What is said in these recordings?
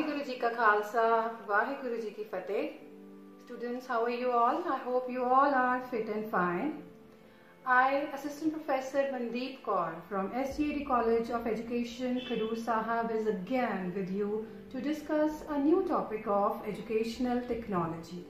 Waheguru Ji Ka Khalsa, Waheguru Ji Ki Fateh. Students, how are you all? I hope you all are fit and fine. I, Assistant Professor Mandeep Kaur from SGAD College of Education, Khadur Sahab, is again with you to discuss a new topic of educational technology.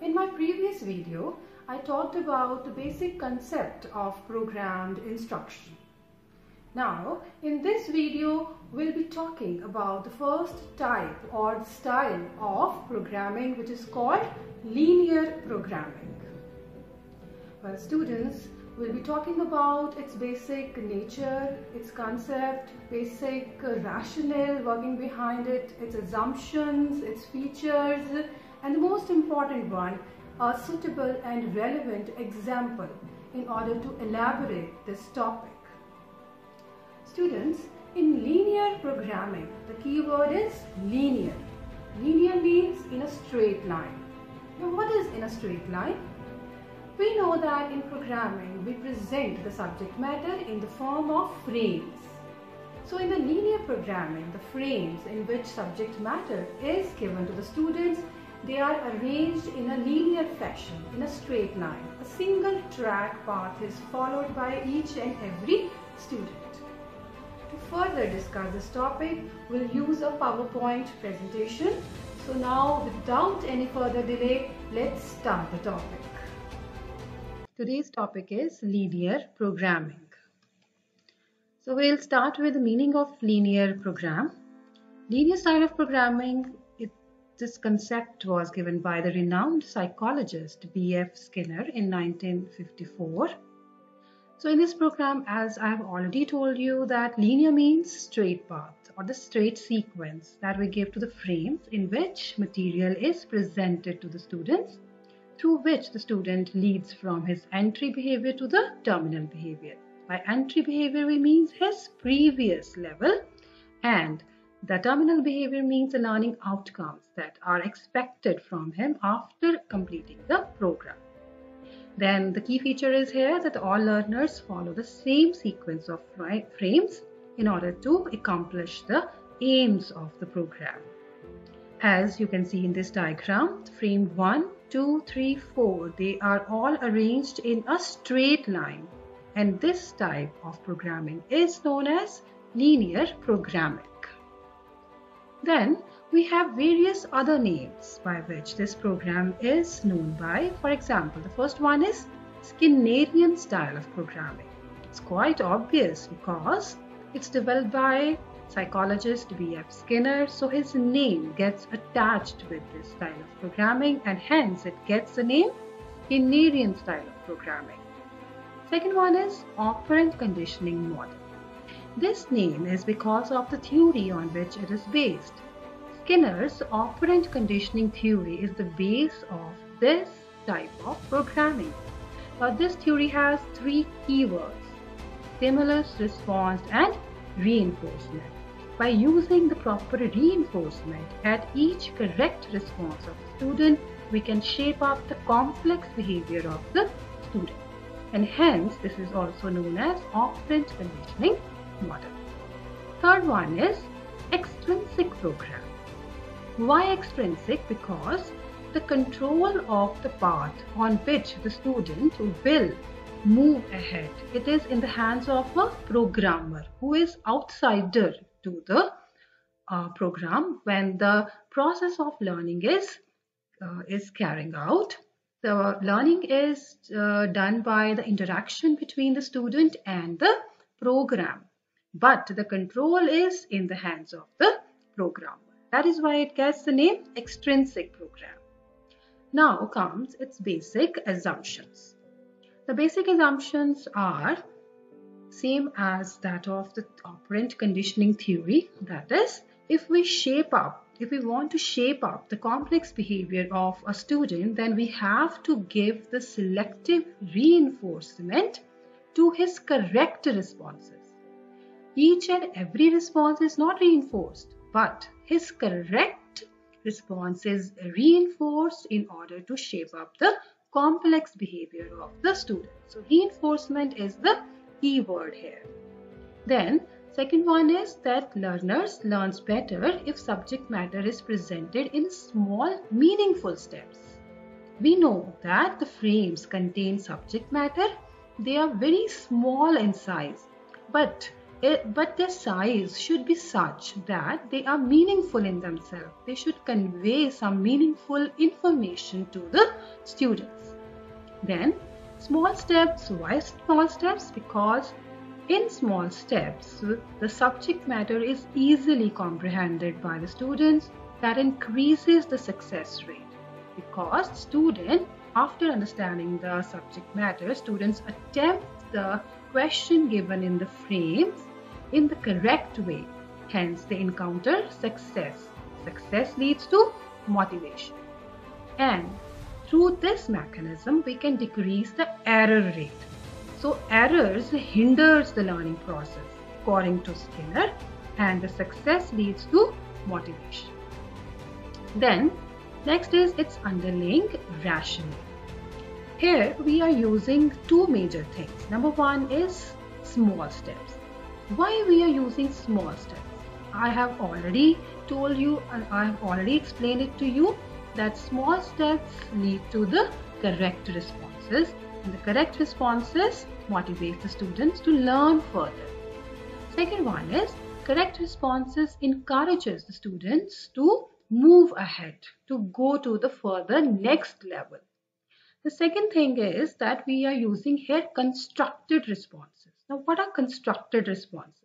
In my previous video, I talked about the basic concept of programmed instruction. Now, in this video, we'll be talking about the first type or style of programming, which is called linear programming. Well, students, we'll be talking about its basic nature, its concept, basic rationale working behind it, its assumptions, its features, and the most important one, a suitable and relevant example in order to elaborate this topic. Students, in linear programming, the key word is linear. Linear means in a straight line. Now, what is in a straight line? We know that in programming, we present the subject matter in the form of frames. So in the linear programming, the frames in which subject matter is given to the students, they are arranged in a linear fashion, in a straight line. A single track path is followed by each and every student. To further discuss this topic, we'll use a PowerPoint presentation. So now, without any further delay, let's start the topic. Today's topic is linear programming. So we'll start with the meaning of linear program. Linear style of programming, this concept was given by the renowned psychologist B.F. Skinner in 1954. So in this program, as I have already told you, that linear means straight path or the straight sequence that we give to the frames in which material is presented to the students, through which the student leads from his entry behavior to the terminal behavior. By entry behavior, we mean his previous level, and the terminal behavior means the learning outcomes that are expected from him after completing the program. Then the key feature is here that all learners follow the same sequence of frames in order to accomplish the aims of the program. As you can see in this diagram, frame 1, 2, 3, 4, they are all arranged in a straight line, and this type of programming is known as linear programming. Then we have various other names by which this program is known by. For example, the first one is Skinnerian style of programming. It's quite obvious because it's developed by psychologist B.F. Skinner, so his name gets attached with this style of programming and hence it gets the name Skinnerian style of programming. Second one is operant conditioning model. This name is because of the theory on which it is based. Skinner's operant conditioning theory is the base of this type of programming. Now, this theory has three keywords: stimulus, response, and reinforcement. By using the proper reinforcement at each correct response of the student, we can shape up the complex behavior of the student. And hence, this is also known as operant conditioning model. Third one is extrinsic program. Why extrinsic? Because the control of the path on which the student will move ahead, it is in the hands of a programmer who is outsider to the program when the process of learning is carrying out. The learning is done by the interaction between the student and the program, but the control is in the hands of the programmer. That is why it gets the name extrinsic program. Now comes its basic assumptions. The basic assumptions are same as that of the operant conditioning theory. That is, if we want to shape up the complex behavior of a student, then we have to give the selective reinforcement to his correct responses. Each and every response is not reinforced, but his correct response is reinforced in order to shape up the complex behavior of the student. So reinforcement is the key word here. Then Second one is that learners learns better if subject matter is presented in small, meaningful steps. We know that the frames contain subject matter. They are very small in size, but their size should be such that they are meaningful in themselves. They should convey some meaningful information to the students. Then small steps. Why small steps? Because in small steps, the subject matter is easily comprehended by the students. That increases the success rate. Because student, after understanding the subject matter, students attempt the question given in the frames in the correct way. Hence, they encounter success. Success leads to motivation. And through this mechanism, we can decrease the error rate. So errors hinders the learning process according to Skinner, and the success leads to motivation. Then next is its underlying rationale. Here we are using two major things. Number one is small steps. Why we are using small steps? I have already told you and I have already explained it to you that small steps lead to the correct responses, and the correct responses motivate the students to learn further. Second one is correct responses encourages the students to move ahead, to go to the further next level. The second thing is that we are using here constructed responses. Now, what are constructed responses?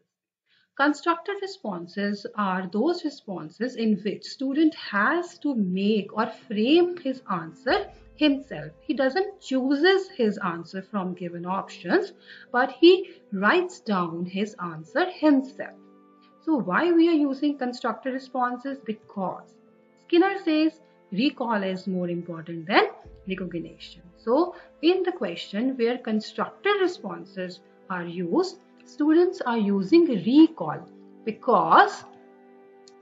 Constructed responses are those responses in which student has to make or frame his answer himself. He doesn't chooses his answer from given options, but he writes down his answer himself. So why we are using constructed responses? Because Skinner says recall is more important than recognition. So in the question where constructed responses are used, students are using recall, because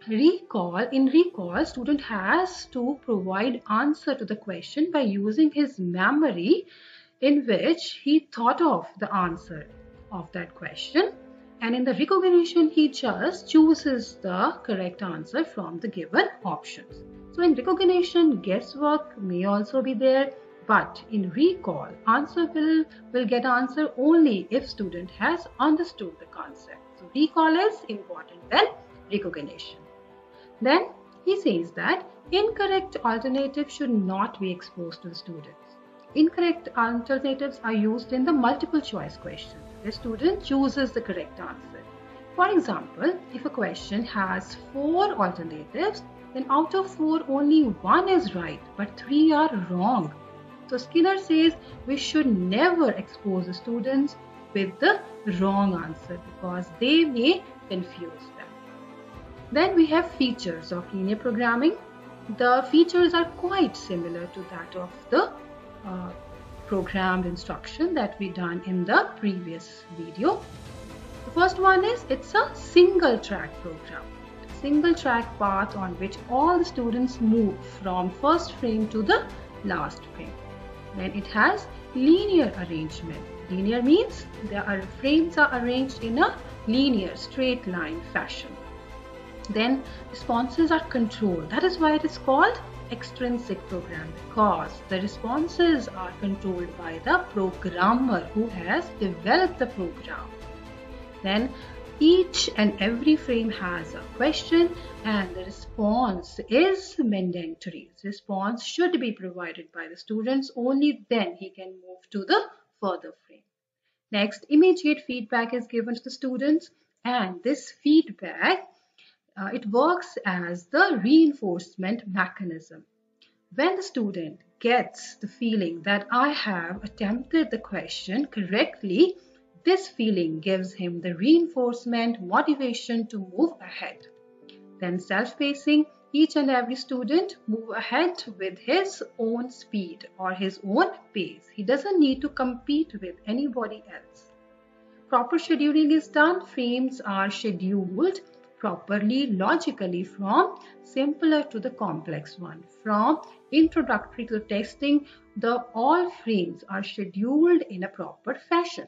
in recall student has to provide answer to the question by using his memory, in which he thought of the answer of that question, and in the recognition he just chooses the correct answer from the given options. So in recognition, guesswork may also be there, but in recall, answer will get answer only if student has understood the concept. So recall is important than recognition. Then he says that incorrect alternatives should not be exposed to the students. Incorrect alternatives are used in the multiple choice question. The student chooses the correct answer. For example, if a question has 4 alternatives, then out of 4 only 1 is right, but 3 are wrong. So Skinner says we should never expose the students with the wrong answer because they may confuse them. Then we have features of linear programming. The features are quite similar to that of the programmed instruction that we done in the previous video. The first one is it's a single track program. Single track path on which all the students move from first frame to the last frame. Then it has linear arrangement. Linear means the frames are arranged in a linear straight line fashion. Then responses are controlled. That is why it is called extrinsic program, because the responses are controlled by the programmer who has developed the program. Then each and every frame has a question and the response is mandatory. Response should be provided by the students, only then he can move to the further frame. Next, immediate feedback is given to the students, and this feedback it works as the reinforcement mechanism. When the student gets the feeling that I have attempted the question correctly, this feeling gives him the reinforcement motivation to move ahead. Then self-pacing, each and every student move ahead with his own speed or his own pace. He doesn't need to compete with anybody else. Proper scheduling is done. Frames are scheduled properly logically from simpler to the complex one. From introductory to testing, all frames are scheduled in a proper fashion.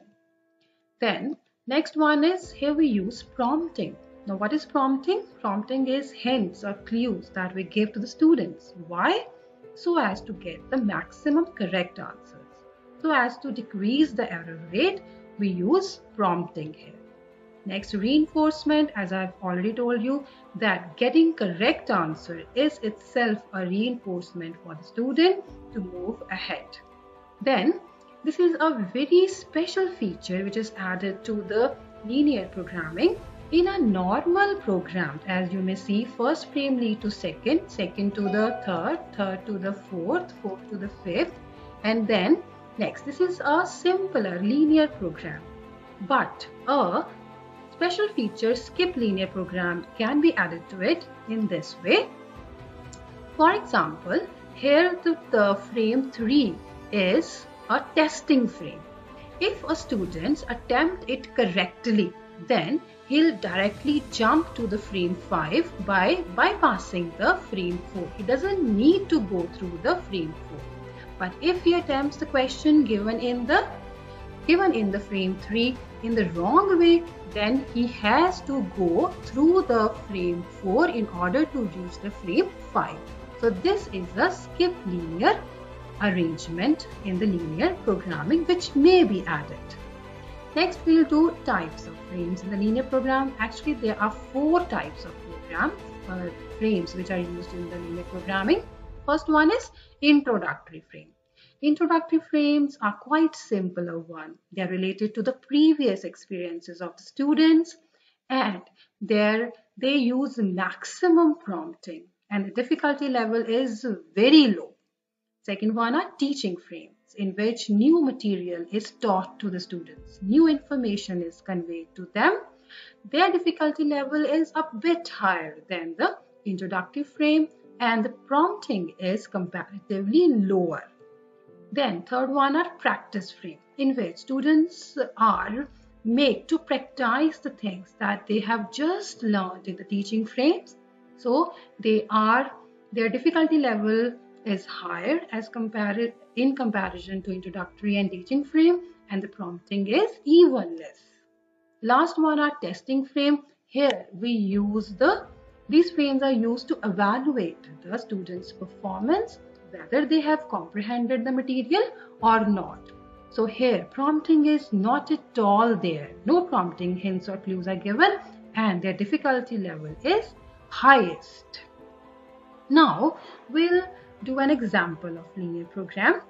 Then Next one is here we use prompting. Now what is prompting? Prompting is hints or clues that we give to the students. Why? So as to get the maximum correct answers. So as to decrease the error rate, we use prompting here. Next, reinforcement, as I've already told you, that getting correct answer is itself a reinforcement for the student to move ahead. Then, this is a very special feature which is added to the linear programming. In a normal program, as you may see, first frame lead to second, second to the third, third to the fourth, fourth to the fifth, and then next. This is a simpler linear program, but a special feature skip linear program can be added to it in this way. For example, here the frame 3 is a testing frame. If a student attempt it correctly, then he'll directly jump to the frame 5 by bypassing the frame 4. He doesn't need to go through the frame 4. But if he attempts the question given in the frame 3 in the wrong way, then he has to go through the frame 4 in order to reach the frame 5. So this is a skip linear arrangement in the linear programming which may be added. Next, we'll do types of frames in the linear program. Actually, there are 4 types of frames which are used in the linear programming. First one is introductory frame. Introductory frames are quite simpler one. They are related to the previous experiences of the students, and they use maximum prompting, and the difficulty level is very low. Second one are teaching frames, in which new material is taught to the students. New information is conveyed to them. Their difficulty level is a bit higher than the introductory frame, and the prompting is comparatively lower. Then third one are practice frame, in which students are made to practice the things that they have just learned in the teaching frames. So their difficulty level is higher in comparison to introductory and teaching frame, and the prompting is even less. Last one are testing frame. Here we use these frames are used to evaluate the students' performance, whether they have comprehended the material or not. So here prompting is not at all there. No prompting hints or clues are given, and their difficulty level is highest. Now we'll do an example of linear program.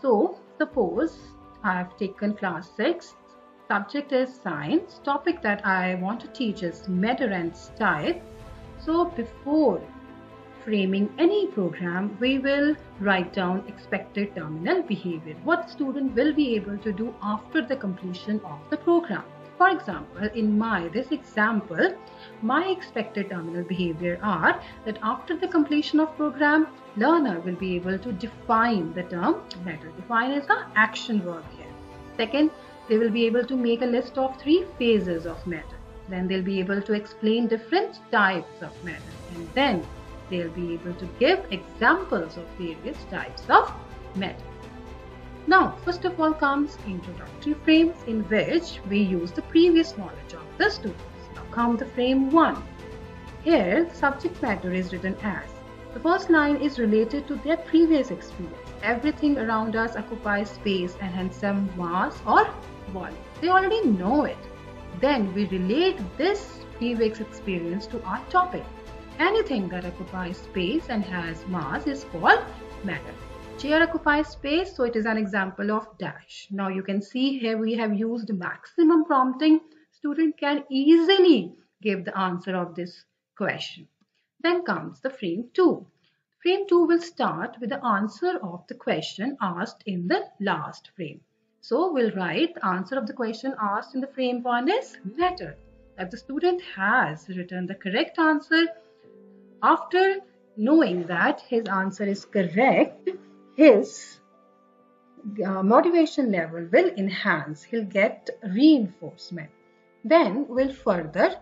So suppose I have taken class 6. Subject is science. Topic that I want to teach is matter and style. So before framing any program, we will write down expected terminal behavior. What the student will be able to do after the completion of the program. For example, in this example, my expected terminal behavior are that after the completion of program, learner will be able to define the term matter. Define is the action verb here. Second, they will be able to make a list of 3 phases of matter. Then they'll be able to explain different types of matter. And then they'll be able to give examples of various types of matter. Now, first of all comes introductory frames, in which we use the previous knowledge of the students. Now come the frame 1. Here, the subject matter is written as. The first line is related to their previous experience. Everything around us occupies space and hence some mass or volume. They already know it. Then we relate this previous experience to our topic. Anything that occupies space and has mass is called matter. Chair occupies space, so it is an example of dash. Now you can see here we have used maximum prompting. Student can easily give the answer of this question. Then comes the frame 2. Frame 2 will start with the answer of the question asked in the last frame. So we'll write the answer of the question asked in the frame 1 is matter. If the student has written the correct answer, after knowing that his answer is correct, his motivation level will enhance. He'll get reinforcement. Then we'll further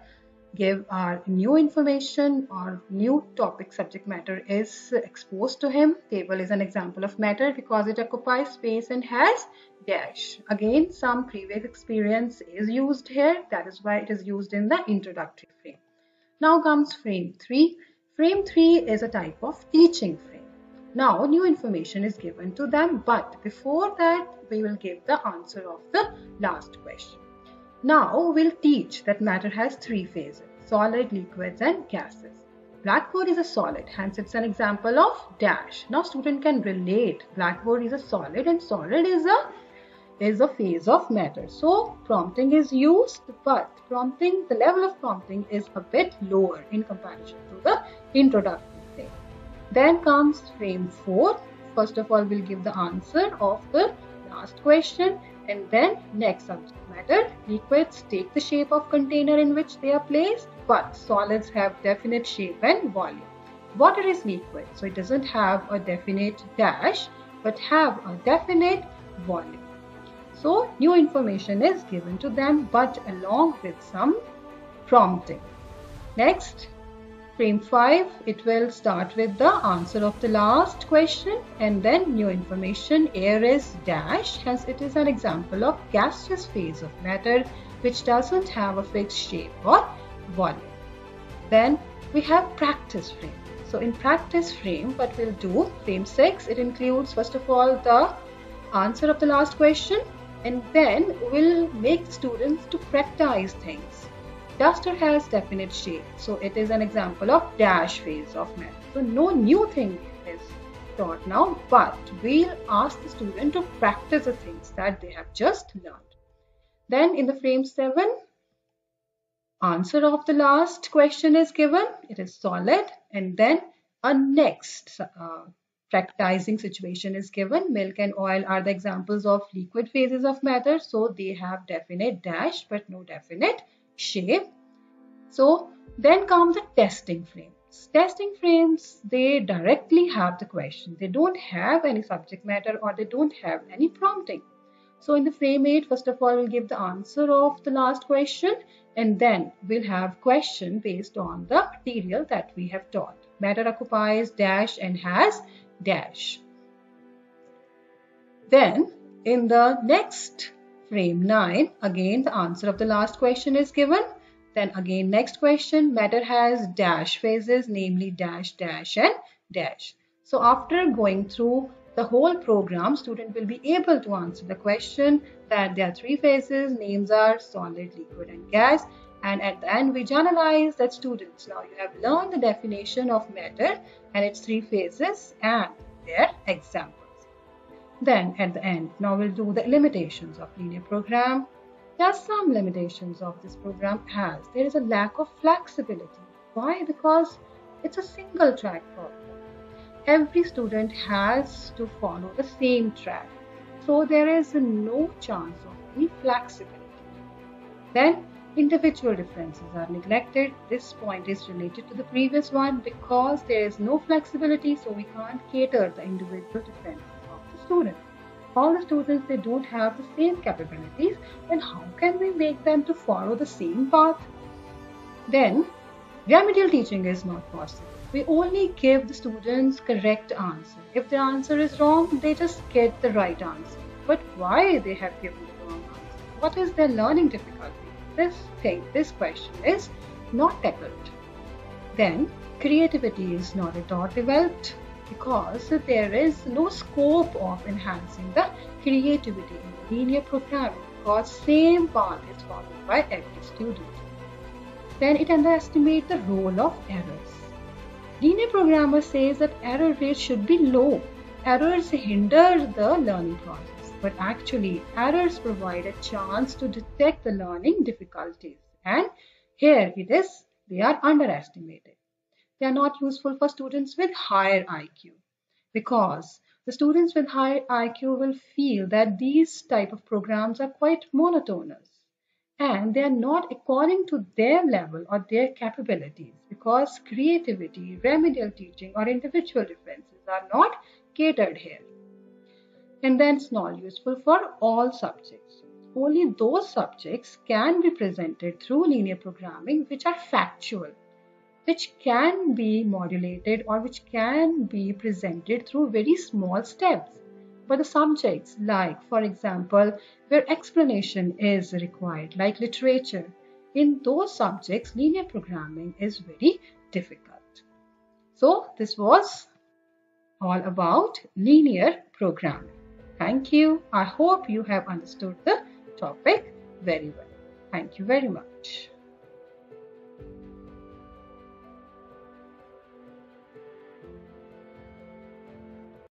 give our new information or new topic subject matter is exposed to him. Table is an example of matter because it occupies space and has dash. Again, some previous experience is used here. That is why it is used in the introductory frame. Now comes frame 3. Frame 3 is a type of teaching frame. Now new information is given to them, but before that we will give the answer of the last question. Now we'll teach that matter has 3 phases: solid, liquids and gases. Blackboard is a solid, hence it's an example of dash. Now student can relate blackboard is a solid and solid is a phase of matter. So prompting is used, but the level of prompting is a bit lower in comparison to the introductory frame. Then comes frame 4. First of all, we'll give the answer of the last question, and then next subject matter. Liquids take the shape of container in which they are placed, but solids have definite shape and volume. Water is liquid, so it doesn't have a definite dash, but have a definite volume. So new information is given to them, but along with some prompting. Next, frame 5, it will start with the answer of the last question and then new information. Air is dash, hence it is an example of gaseous phase of matter which doesn't have a fixed shape or volume. Then we have practice frame. So in practice frame, what we'll do, frame 6, it includes first of all the answer of the last question, and then we'll make students to practice things. Duster has definite shape, so it is an example of dash phase of matter. So no new thing is taught now, but we'll ask the student to practice the things that they have just learned. Then in the frame 7, answer of the last question is given. It is solid, and then a next practicing situation is given. Milk and oil are the examples of liquid phases of matter, so they have definite dash but no definite shape. So then come the testing frames. Testing frames, they directly have the question. They don't have any subject matter or they don't have any prompting. So in the frame 8, first of all, we'll give the answer of the last question, and then we'll have question based on the material that we have taught. Matter occupies dash and has dash. Then in the next frame 9, again the answer of the last question is given. Then again next question, matter has dash phases, namely dash, dash and dash. So after going through the whole program, student will be able to answer the question that there are 3 phases, names are solid, liquid and gas. And at the end we generalize that students, now you have learned the definition of matter and its 3 phases and their examples. Then at the end, now we'll do the limitations of linear program. There are some limitations of this program as there is a lack of flexibility. Why? Because it's a single track problem. Every student has to follow the same track. So there is no chance of any flexibility. Then individual differences are neglected. This point is related to the previous one because there is no flexibility, so we can't cater the individual differences of the student. All the students, they don't have the same capabilities, then how can we make them to follow the same path? Then remedial teaching is not possible. We only give the students correct answer. If the answer is wrong, they just get the right answer. But why they have given the wrong answer? What is their learning difficulty? This question is not tackled. Then creativity is not at all developed because there is no scope of enhancing the creativity in linear programming because same path is followed by every student. Then it underestimates the role of errors. Linear programmer says that error rate should be low. Errors hinder the learning process, but actually errors provide a chance to detect the learning difficulties, and here they are underestimated. They are not useful for students with higher IQ because the students with higher IQ will feel that these type of programs are quite monotonous and they are not according to their level or their capabilities because creativity, remedial teaching or individual differences are not catered here. And then it's not useful for all subjects. only those subjects can be presented through linear programming which are factual, which can be modulated or which can be presented through very small steps. But the subjects like, for example, where explanation is required, like literature, in those subjects, linear programming is very difficult. So this was all about linear programming. Thank you. I hope you have understood the topic very well. Thank you very much.